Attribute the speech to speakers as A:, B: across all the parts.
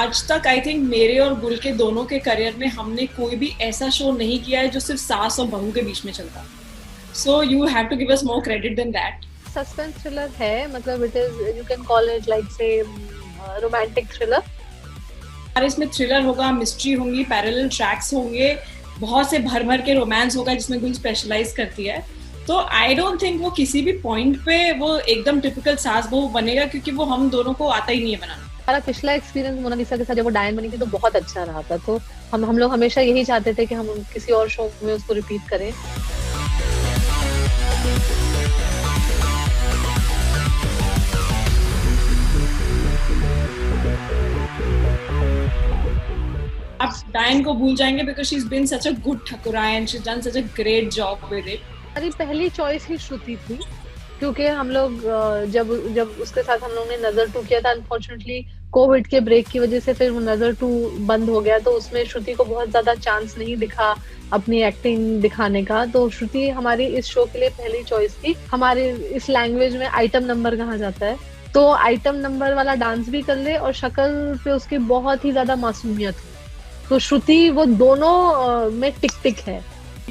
A: आज तक I think मेरे और गुल के दोनों के करियर में हमने कोई भी ऐसा शो नहीं किया है जो सिर्फ सास और बहू के बीच में चलता। So you have to give us more credit than that.
B: Suspense thriller है, मतलब it is, you can call it like say romantic thriller.
A: और इसमें थ्रिलर होगा, मिस्ट्री होंगी, पैरेलल ट्रैक्स होंगे, बहुत से भर भर के रोमांस होगा जिसमें गुल स्पेशलाइज करती है। तो आई डोंट थिंक वो किसी भी पॉइंट पे वो एकदम टिपिकल सास बहू बनेगा, क्योंकि वो हम दोनों को आता ही नहीं है बनाना।
B: हमारा पिछला एक्सपीरियंस मोनालिसा के साथ जब वो डायन बनी थी तो बहुत अच्छा रहा था, तो हम लोग हमेशा यही चाहते थे कि हम किसी और शो में उसको रिपीट करें।
A: आप डायन को भूल जाएंगे because she is been such a good ठकुराइन and she is done such a great job with it.
B: हमारी पहली चॉइस ही श्रुति थी, क्योंकि हम लोग जब जब उसके साथ हम लोग ने नजर टू किया था, अनफॉर्चुनेटली कोविड के ब्रेक की वजह से फिर वो नजर टू बंद हो गया, तो उसमें श्रुति को बहुत ज्यादा चांस नहीं दिखा अपनी एक्टिंग दिखाने का। तो श्रुति हमारी इस शो के लिए पहली चॉइस थी। हमारे इस लैंग्वेज में आइटम नंबर कहा जाता है, तो आइटम नंबर वाला डांस भी कर ले और शक्ल पे उसकी बहुत ही ज्यादा मासूमियत हो, तो श्रुति वो दोनों में टिक टिक है।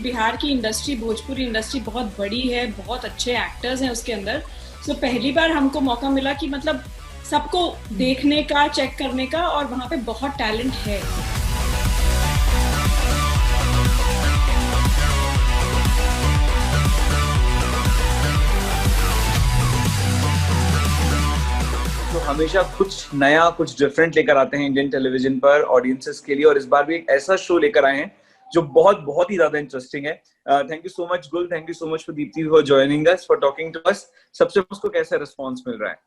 A: बिहार की इंडस्ट्री, भोजपुरी इंडस्ट्री बहुत बड़ी है, बहुत अच्छे एक्टर्स हैं उसके अंदर। सो पहली बार हमको मौका मिला कि मतलब सबको देखने का, चेक करने का, और वहाँ पे बहुत टैलेंट है।
C: तो हमेशा कुछ नया, कुछ डिफरेंट लेकर आते हैं इंडियन टेलीविजन पर ऑडियंसेस के लिए, और इस बार भी एक ऐसा शो लेकर आए हैं जो बहुत बहुत ही ज्यादा इंटरेस्टिंग है। Thank you so much Gul, thank you so much for Deepti for joining us, for talking to us. सबसे उसको कैसा रिस्पांस मिल रहा है?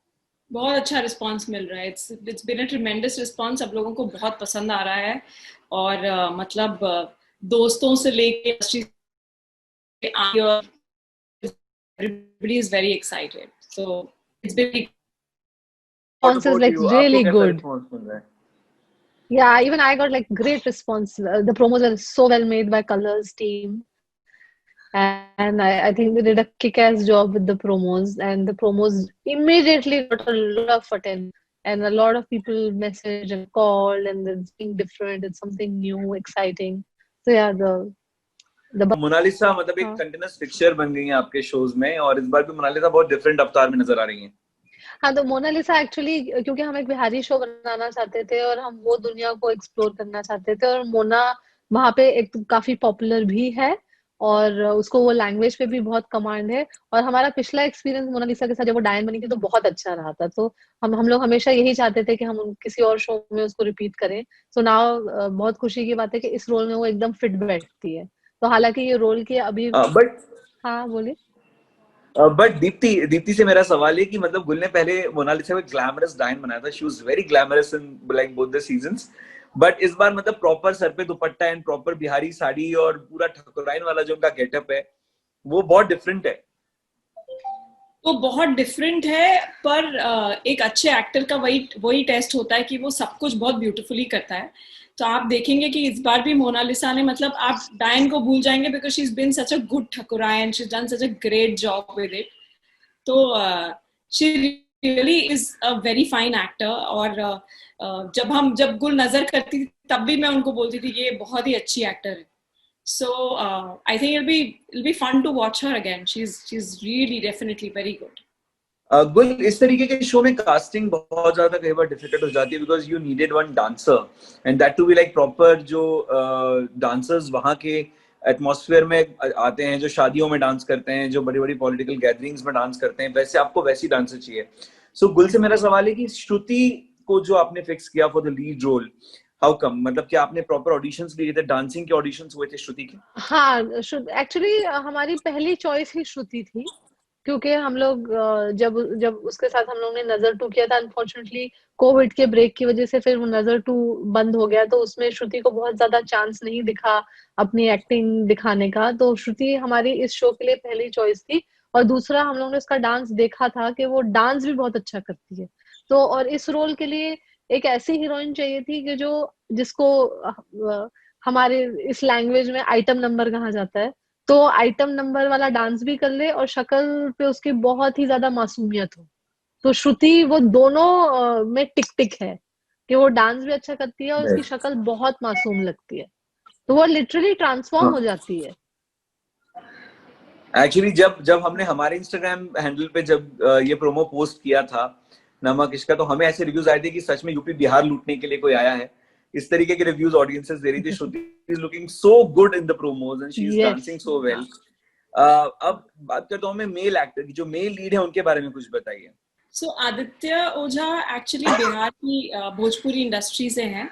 A: बहुत अच्छा रिस्पांस मिल रहा है। It's been a tremendous response. सब लोगों को बहुत पसंद आ रहा है, और मतलब दोस्तों से लेके everybody is very excited. So it's been
B: response is like really good. Yeah, even I got like great response. The promos are so well made by Colors team, and I think they did a kick-ass job with the promos, and the promos immediately got a lot of attention, and a lot of people messaged and called, and it's being different, it's something new, exciting. So yeah, the
C: Mona Lisa मतलब एक continuous fixture बन गई है आपके shows में, और इस बार भी मोनालिसा बहुत डिफरेंट अवतार में नजर आ रही है।
B: हाँ, तो मोनालिसा एक्चुअली, क्योंकि हम एक बिहारी शो बनाना चाहते थे और हम वो दुनिया को एक्सप्लोर करना चाहते थे, और मोना वहाँ पे एक काफी पॉपुलर भी है और उसको वो लैंग्वेज पे भी बहुत कमांड है। और हमारा पिछला एक्सपीरियंस मोनालिसा के साथ जब वो डायन बनी थी तो बहुत अच्छा रहा था, तो हम लोग हमेशा यही चाहते थे कि हम किसी और शो में उसको रिपीट करें। सो नाउ बहुत खुशी की बात है कि इस रोल में वो एकदम फिट बैठती है। तो हालांकि ये रोल की अभी
C: बट
B: हाँ बोलिए।
C: बट दीप्ति से मेरा सवाल है कि मतलब गुल ने पहले मोनालिसा को ग्लैमरस डायन बनाया था, she was very glamorous in like both the seasons, but इस बार मतलब प्रॉपर सर पे दुपट्टा एंड प्रॉपर बिहारी साड़ी और पूरा ठकुराइन वाला जो उनका गेटअप है वो बहुत डिफरेंट है।
A: वो बहुत डिफरेंट है, पर एक अच्छे एक्टर का वही टेस्ट होता है कि वो सब कुछ बहुत ब्यूटीफुली करता है। तो आप देखेंगे कि इस बार भी मोनालिसा ने, मतलब आप डायन को भूल जाएंगे because she is been such a good ठकुराइन, she is done such a great job with it. तो she really is a very fine actor. और जब गुल नजर करती थी तब भी मैं उनको बोलती थी ये बहुत ही अच्छी एक्टर है। So I think it'll be fun to watch her again. She's really definitely very good.
C: गुल, इस तरीके के शो में कास्टिंग बहुत ज्यादा कई बार डिफिकल्ट हो जाती है because you needed one dancer and that to be like proper जो डांसर्स वहां के एटमॉस्फेयर में आते हैं, जो शादियों में डांस करते हैं, जो बड़ी बड़ी पॉलिटिकल गैदरिंग्स में डांस करते हैं, वैसे आपको वैसी डांसर चाहिए। सो गुल से मेरा सवाल है कि श्रुति को जो आपने फिक्स किया for the lead role, how come? मतलब क्या आपने प्रॉपर ऑडिशंस लिए थे, डांसिंग के ऑडिशंस हुए थे श्रुति के?
B: हाँ, एक्चुअली हमारी पहली चॉइस ही श्रुति थी, क्योंकि हम लोग जब जब उसके साथ हम लोग ने नजर टू किया था, अनफॉर्चुनेटली कोविड के ब्रेक की वजह से फिर वो नजर टू बंद हो गया, तो उसमें श्रुति को बहुत ज्यादा चांस नहीं दिखा अपनी एक्टिंग दिखाने का। तो श्रुति हमारी इस शो के लिए पहली चॉइस थी, और दूसरा हम लोग ने उसका डांस देखा था कि वो डांस भी बहुत अच्छा करती है। तो और इस रोल के लिए एक ऐसी हीरोइन चाहिए थी कि जिसको हमारे इस लैंग्वेज में आइटम नंबर कहा जाता है, तो आइटम नंबर वाला डांस भी कर ले और शक्ल पे उसकी बहुत ही ज्यादा मासूमियत हो। तो श्रुति वो दोनों में टिक टिक है, कि वो डांस भी अच्छा करती है और उसकी शक्ल बहुत मासूम लगती है, तो वो लिटरली ट्रांसफॉर्म हो जाती है।
C: एक्चुअली जब जब हमने हमारे इंस्टाग्राम हैंडल पे जब ये प्रोमो पोस्ट किया था नमक इश्क का, तो हमें ऐसे रिव्यूज आए थे कि सच में यूपी बिहार लूटने के लिए कोई आया है। इस तरीके के रिव्यूज ऑडियंसेस दे रही थी। Shruti is looking so good in the promos and she is dancing so well. अब बात करता हूँ मैं मेल एक्टर की, जो मेल लीड है उनके बारे में कुछ बताइए।
A: सो आदित्य ओझा एक्चुअली बिहार की भोजपुरी इंडस्ट्री से हैं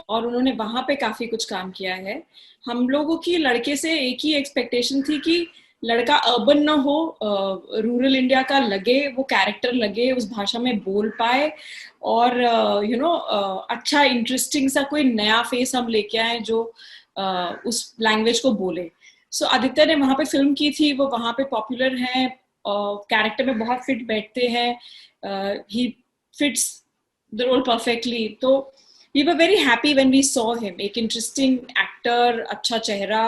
A: और उन्होंने वहां पे काफी कुछ काम किया है। हम लोगों की लड़के से एक ही एक्सपेक्टेशन थी कि लड़का अर्बन ना हो, रूरल इंडिया का लगे, वो कैरेक्टर लगे, उस भाषा में बोल पाए और अच्छा इंटरेस्टिंग सा कोई नया फेस हम लेके आए जो उस लैंग्वेज को बोले। सो आदित्य ने वहां पे फिल्म की थी, वो वहां पे पॉपुलर हैं, कैरेक्टर में बहुत फिट बैठते हैं, he fits the role perfectly. तो we were very happy when we saw him. एक interesting actor, अच्छा चेहरा,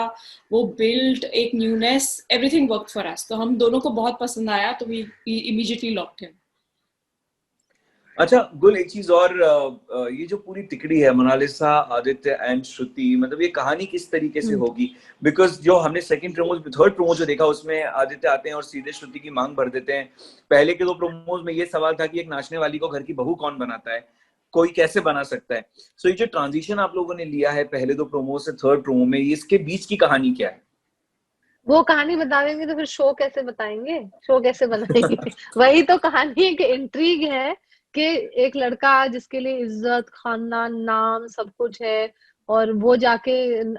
A: वो build, एक newness, everything worked for us. तो हम दोनों को बहुत पसंद आया, तो we immediately locked him.
C: अच्छा गुल, एक चीज और, ये जो पूरी तिकड़ी है मोनालिसा, आदित्य एंड श्रुति, मतलब ये कहानी किस तरीके से होगी? बिकॉज जो हमने थर्ड प्रोमो जो देखा उसमें आदित्य आते हैं और सीधे श्रुति की मांग भर देते हैं। पहले के दो प्रोमोज में ये सवाल था कि एक नाचने वाली को घर की बहू कौन बनाता है, कोई कैसे बना सकता है? सो ये जो ट्रांजिशन आप लोगों ने लिया है पहले दो प्रोमो से थर्ड प्रोमो में, इसके बीच की कहानी क्या है?
B: वो कहानी बता देंगे तो फिर शो कैसे बताएंगे, शो कैसे बनाएंगे? वही तो कहानी है कि इंट्रीग है कि एक लड़का जिसके लिए इज्जत, खानदान, नाम सब कुछ है और वो जाके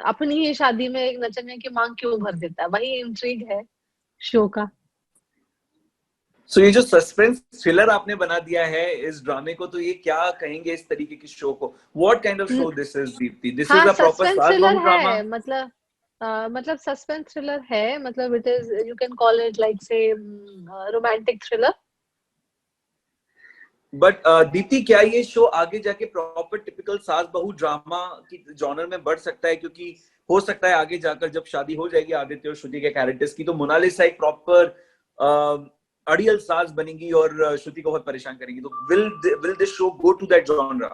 B: अपनी ही शादी में एक नचने की मांग क्यों भर देता है, वही इंट्रीग है शो का।
C: सो ये जो सस्पेंस थ्रिलर आपने बना दिया है इस ड्रामे को, तो ये क्या कहेंगे इस तरीके की शो को? What kind of show this is Deepti? This is a proper सास बहू ड्रामा?
B: मतलब सस्पेंस थ्रिलर है, मतलब it is, you can call it like say romantic thriller.
C: But Deepti, क्या ये शो आगे जाके प्रॉपर टिपिकल सास बहू ड्रामा की जॉनर में बढ़ सकता है? क्योंकि हो सकता है आगे जाकर जब शादी हो जाएगी आदित्य और श्रुति के कैरेक्टर्स की, तो मोनालिसा एक प्रॉपर अड़ियल सास बनेगी और श्रुति को बहुत परेशान करेगी। तो will this show go to that genre?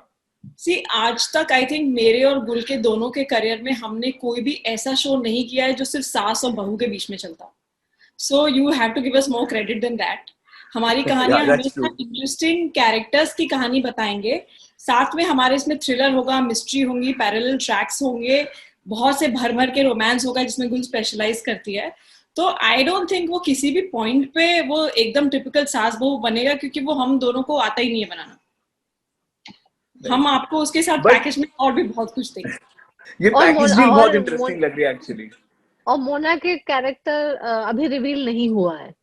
A: See, आज तक आई थिंक मेरे और गुल के दोनों के करियर में हमने कोई भी ऐसा शो नहीं किया है जो सिर्फ सास और बहू के बीच में चलता। So you have to give us more credit than that. हमारी कहानियां हमेशा इंटरेस्टिंग कैरेक्टर्स की कहानी बताएंगे, साथ में हमारे इसमें थ्रिलर होगा, मिस्ट्री होंगी, पैरेलल ट्रैक्स होंगे, बहुत से भर भर के रोमांस होगा जिसमें गुल स्पेशलाइज करती है। तो आई डोंट थिंक वो किसी भी पॉइंट पे वो एकदम टिपिकल सास बहू बनेगा, क्योंकि वो हम दोनों को आता ही नहीं है बनाना। हम आपको उसके साथ पैकेज में और भी बहुत कुछ देंगे।
C: ये पैकेजिंग बहुत इंटरेस्टिंग लग रही है एक्चुअली।
B: और मोना के कैरेक्टर अभी रिवील नहीं हुआ है,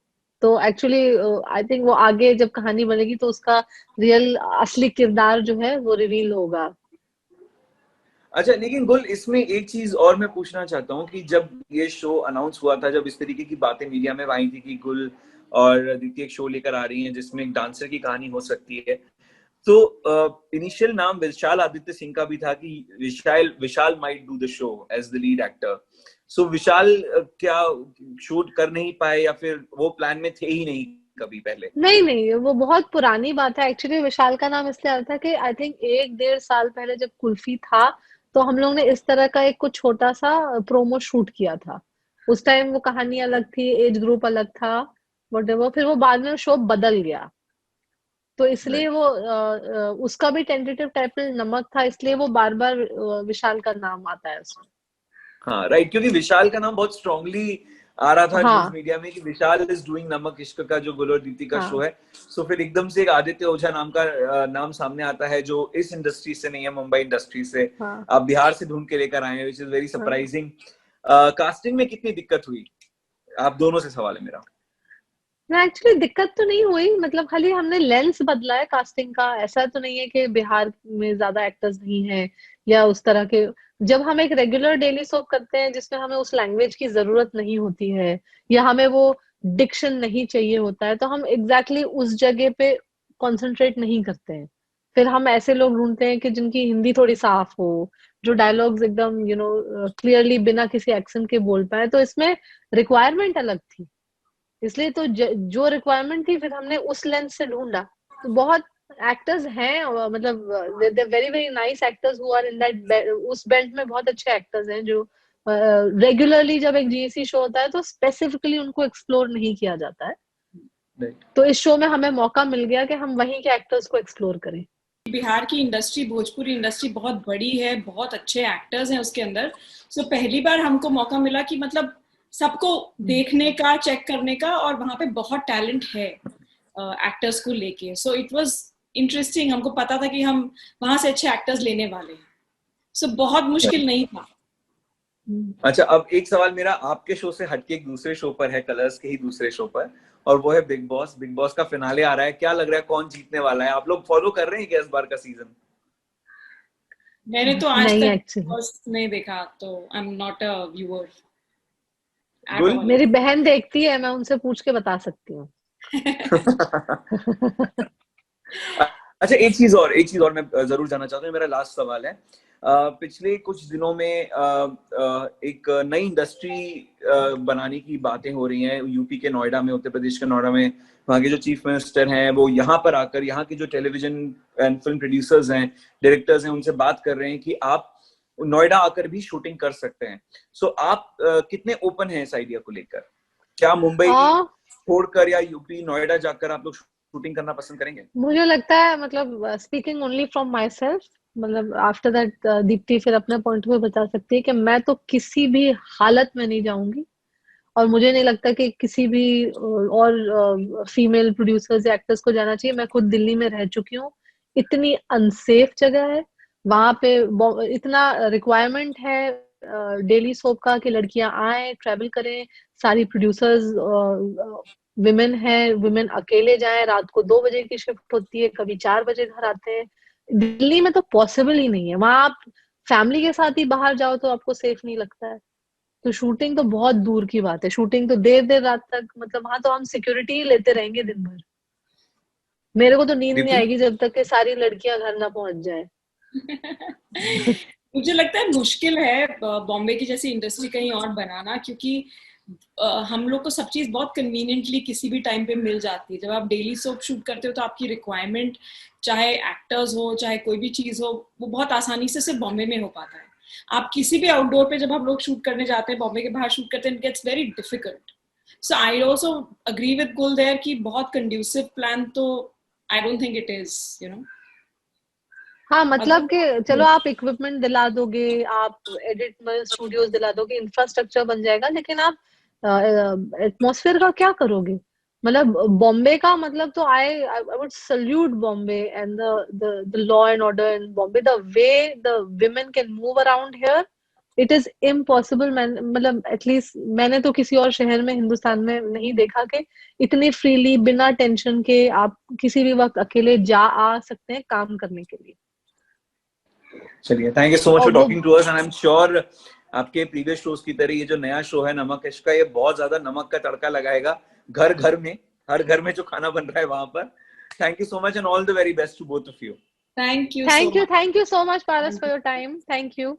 B: तो एक्चुअली आई थिंक वो आगे जब कहानी बनेगी तो उसका रियल असली किरदार जो है वो रिवील होगा।
C: अच्छा, लेकिन गुल, इसमें एक चीज और मैं पूछना चाहता हूँ कि जब ये शो अनाउंस हुआ था, जब इस तरीके की बातें मीडिया में आई थी कि गुल और दीप्ति एक शो लेकर आ रही हैं जिसमें एक डांसर की कहानी हो सकती है, तो इनिशियल नाम विशाल आदित्य सिंह का भी था कि Vishal might do the show as the lead actor. So Vishal क्या शूट कर नहीं पाए या फिर वो प्लान में थे ही नहीं कभी पहले?
B: नहीं, वो बहुत पुरानी बात है। एक्चुअली विशाल का नाम इसलिए आया था कि आई थिंक 1-1.5 साल पहले जब कुल्फी था तो हम लोग ने इस तरह का एक कुछ छोटा सा प्रोमो शूट किया था। उस टाइम वो कहानी अलग थी, एज ग्रुप अलग था, व्हाटएवर। फिर वो बाद में शो बदल गया, तो इसलिए वो उसका भी टेंटेटिव टाइटल नमक था, इसलिए वो बार बार विशाल का नाम आता है उसमें।
C: हाँ राइट, क्योंकि विशाल का नाम बहुत स्ट्रांगली आ रहा था न्यूज मीडिया में कि विशाल इज डूइंग नमक इश्क का जो गुल और दीप्ति का शो है। सो फिर एकदम से एक आदित्य ओझा नाम का नाम सामने आता है जो इस इंडस्ट्री से नहीं है, मुंबई इंडस्ट्री से आप बिहार से ढूंढ के लेकर आए हैं, which is very surprising. Casting में कितनी दिक्कत हुई? आप दोनों से सवाल है मेरा।
B: ना, एक्चुअली दिक्कत तो नहीं हुई, मतलब खाली हमने लेंस बदला है कास्टिंग का। ऐसा तो नहीं है कि बिहार में ज्यादा एक्टर्स नहीं है या उस तरह के। जब हम एक रेगुलर डेली सोप करते हैं जिसमें हमें उस लैंग्वेज की जरूरत नहीं होती है या हमें वो डिक्शन नहीं चाहिए होता है, तो हम एग्जैक्टली उस जगह पे कंसंट्रेट नहीं करते हैं। फिर हम ऐसे लोग ढूंढते हैं कि जिनकी हिंदी थोड़ी साफ हो, जो डायलॉग्स एकदम क्लियरली बिना किसी एक्सेंट के बोल पाए। तो इसमें रिक्वायरमेंट अलग थी, इसलिए तो जो रिक्वायरमेंट थी फिर हमने उस लेंस से ढूंढा। तो बहुत एक्टर्स हैं, मतलब they very very nice actors who are in that, उस बेंच में बहुत अच्छे एक्टर्स हैं जो रेगुलरली जब एक जीएससी शो होता है तो स्पेसिफिकली उनको एक्सप्लोर नहीं किया जाता है। तो इस शो में हमें मौका मिल गया कि हम वहीं के एक्टर्स को एक्सप्लोर करें।
A: बिहार की इंडस्ट्री, भोजपुरी इंडस्ट्री बहुत बड़ी है, बहुत अच्छे एक्टर्स हैं उसके अंदर। सो पहली बार हमको मौका मिला कि मतलब सबको देखने का, चेक करने का, और वहां पे बहुत टैलेंट है एक्टर्स को लेके। सो इट वाज इंटरेस्टिंग, हमको पता था कि हम वहां से अच्छे एक्टर्स लेने वाले हैं। सो बहुत मुश्किल नहीं था।
C: अच्छा, अब एक सवाल मेरा आपके शो से हटके एक दूसरे शो पर है, कलर्स के ही दूसरे शो पर, और वो है बिग बॉस। बिग बॉस का फिनाले आ रहा है, क्या लग रहा है कौन जीतने वाला है? आप लोग फॉलो कर रहे हैं क्या इस बार का सीजन?
A: मैंने तो आज
B: नहीं,
A: तक
B: एक्चुअली
A: नहीं देखा, तो I am not a viewer.
B: मेरी बहन देखती है, मैं उनसे पूछ के बता सकती हूँ।
C: अच्छा, एक चीज और मैं जरूर जानना चाहता हूँ, मेरा लास्ट सवाल है। पिछले कुछ दिनों में एक नई इंडस्ट्री बनाने की बातें हो रही हैं यूपी के नोएडा में, उत्तर प्रदेश के नोएडा में। वहाँ के जो चीफ मिनिस्टर हैं वो यहाँ पर आकर यहाँ के जो टेलीविजन एंड फिल्म प्रोड्यूसर्स हैं, डायरेक्टर्स हैं, उनसे बात कर रहे हैं कि आप नोएडा आकर भी शूटिंग कर सकते हैं। सो आप कितने ओपन हैं इस आइडिया को लेकर? क्या मुंबई छोड़कर या यूपी नोएडा जाकर आप लोग शूटिंग करना पसंद करेंगे?
B: मुझे लगता है, मतलब speaking only from my self, मतलब आफ्टर दैट दीप्ति फिर अपने पॉइंट में बता सकती है कि मैं तो किसी भी हालत में नहीं जाऊंगी, और मुझे नहीं लगता कि किसी भी और फीमेल प्रोड्यूसर्स या एक्टर्स को जाना चाहिए। मैं खुद दिल्ली में रह चुकी हूँ, इतनी अनसेफ जगह है वहां पे, इतना रिक्वायरमेंट है डेली सोप का कि लड़कियां आए, ट्रैवल करें। सारी प्रोड्यूसर्स विमेन है, विमेन अकेले जाएं, रात को 2 बजे की शिफ्ट होती है, कभी 4 बजे घर आते हैं। दिल्ली में तो पॉसिबल ही नहीं है। वहां आप फैमिली के साथ ही बाहर जाओ तो आपको सेफ नहीं लगता है। तो शूटिंग तो बहुत दूर की बात है, शूटिंग तो देर देर रात तक, मतलब वहां तो हम सिक्योरिटी ही लेते रहेंगे दिन भर। मेरे को तो नींद नहीं आएगी जब तक कि सारी लड़कियां घर ना पहुंच जाए।
A: मुझे लगता है मुश्किल है बॉम्बे की जैसी इंडस्ट्री कहीं और बनाना, क्योंकि हम लोग को सब चीज बहुत कन्वीनियंटली किसी भी टाइम पे मिल जाती है। जब आप डेली सोप शूट करते हो तो आपकी रिक्वायरमेंट, चाहे एक्टर्स हो चाहे कोई भी चीज हो, वो बहुत आसानी से सिर्फ बॉम्बे में हो पाता है। आप किसी भी आउटडोर पे जब हम लोग शूट करने जाते हैं, बॉम्बे के बाहर शूट करते हैं, it gets very difficult. So I also agree with Gul there कि बहुत कंड्यूसिव प्लान तो I don't think it is, you know.
B: हाँ, मतलब कि चलो आप इक्विपमेंट दिला दोगे, आप एडिट में स्टूडियोज दिला दोगे, इंफ्रास्ट्रक्चर बन जाएगा, लेकिन आप एटमॉस्फेयर का क्या करोगे? मतलब बॉम्बे का मतलब तो I would salute Bombay and the law and order in Bombay, the way the women can move around here, it is impossible. मतलब एटलीस्ट मैंने तो किसी और शहर में हिंदुस्तान में नहीं देखा कि इतनी फ्रीली बिना टेंशन के आप किसी भी वक्त अकेले जा आ सकते हैं काम करने के लिए।
C: चलिए, thank you so much for talking to us, and I am sure आपके प्रीवियस शोज की तरह ये जो नया शो है नमक इश्क का, ये बहुत ज्यादा नमक का तड़का लगाएगा घर घर में, हर घर में जो खाना बन रहा है वहां पर। Thank you so much and all the very best to both of you.
A: Thank you
B: so much, Paras, for your time. Thank you.